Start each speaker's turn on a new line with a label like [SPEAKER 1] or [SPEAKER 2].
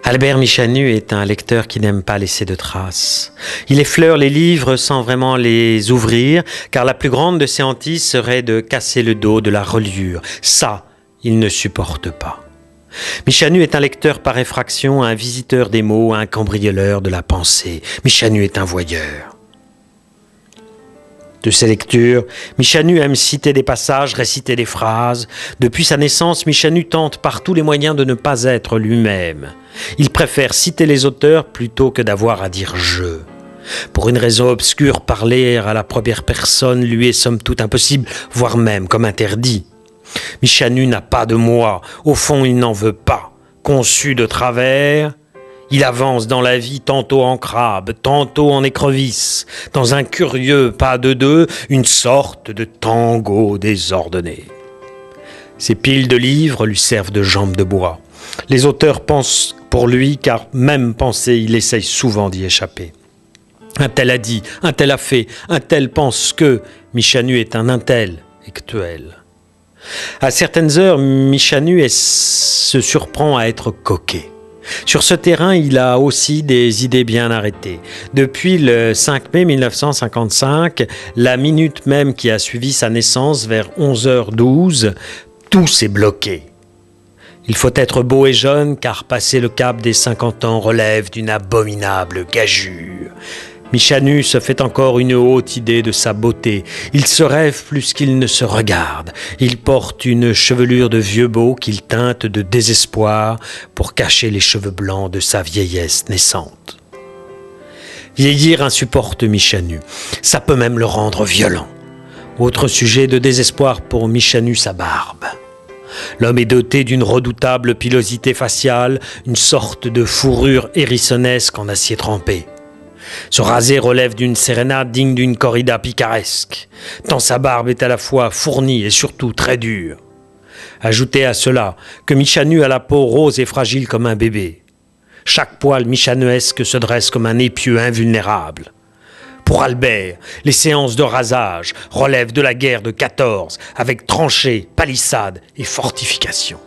[SPEAKER 1] Albert Michanu est un lecteur qui n'aime pas laisser de traces. Il effleure les livres sans vraiment les ouvrir, car la plus grande de ses hantises serait de casser le dos de la reliure. Ça, il ne supporte pas. Michanu est un lecteur par effraction, un visiteur des mots, un cambrioleur de la pensée. Michanu est un voyeur. De ses lectures, Michanu aime citer des passages, réciter des phrases. Depuis sa naissance, Michanu tente par tous les moyens de ne pas être lui-même. Il préfère citer les auteurs plutôt que d'avoir à dire « je ». Pour une raison obscure, parler à la première personne lui est somme toute impossible, voire même comme interdit. Michanu n'a pas de moi, au fond il n'en veut pas. Conçu de travers, il avance dans la vie tantôt en crabe, tantôt en écrevisse, dans un curieux pas de deux, une sorte de tango désordonné. Ses piles de livres lui servent de jambes de bois. Les auteurs pensent pour lui, car même pensé, il essaye souvent d'y échapper. Un tel a dit, un tel a fait, un tel pense que Michanu est un intellectuel. À certaines heures, Michanu se surprend à être coquet. Sur ce terrain, il a aussi des idées bien arrêtées. Depuis le 5 mai 1955, la minute même qui a suivi sa naissance, vers 11h12, tout s'est bloqué. Il faut être beau et jeune, car passer le cap des 50 ans relève d'une abominable gageure. Michanu se fait encore une haute idée de sa beauté. Il se rêve plus qu'il ne se regarde. Il porte une chevelure de vieux beau qu'il teinte de désespoir pour cacher les cheveux blancs de sa vieillesse naissante. Vieillir insupporte Michanu. Ça peut même le rendre violent. Autre sujet de désespoir pour Michanu, sa barbe. L'homme est doté d'une redoutable pilosité faciale, une sorte de fourrure hérissonesque en acier trempé. Se raser relève d'une sérénade digne d'une corrida picaresque, tant sa barbe est à la fois fournie et surtout très dure. Ajoutez à cela que Michanu a la peau rose et fragile comme un bébé. Chaque poil michanuesque se dresse comme un épieu invulnérable. Pour Albert, les séances de rasage relèvent de la guerre de 14, avec tranchées, palissades et fortifications.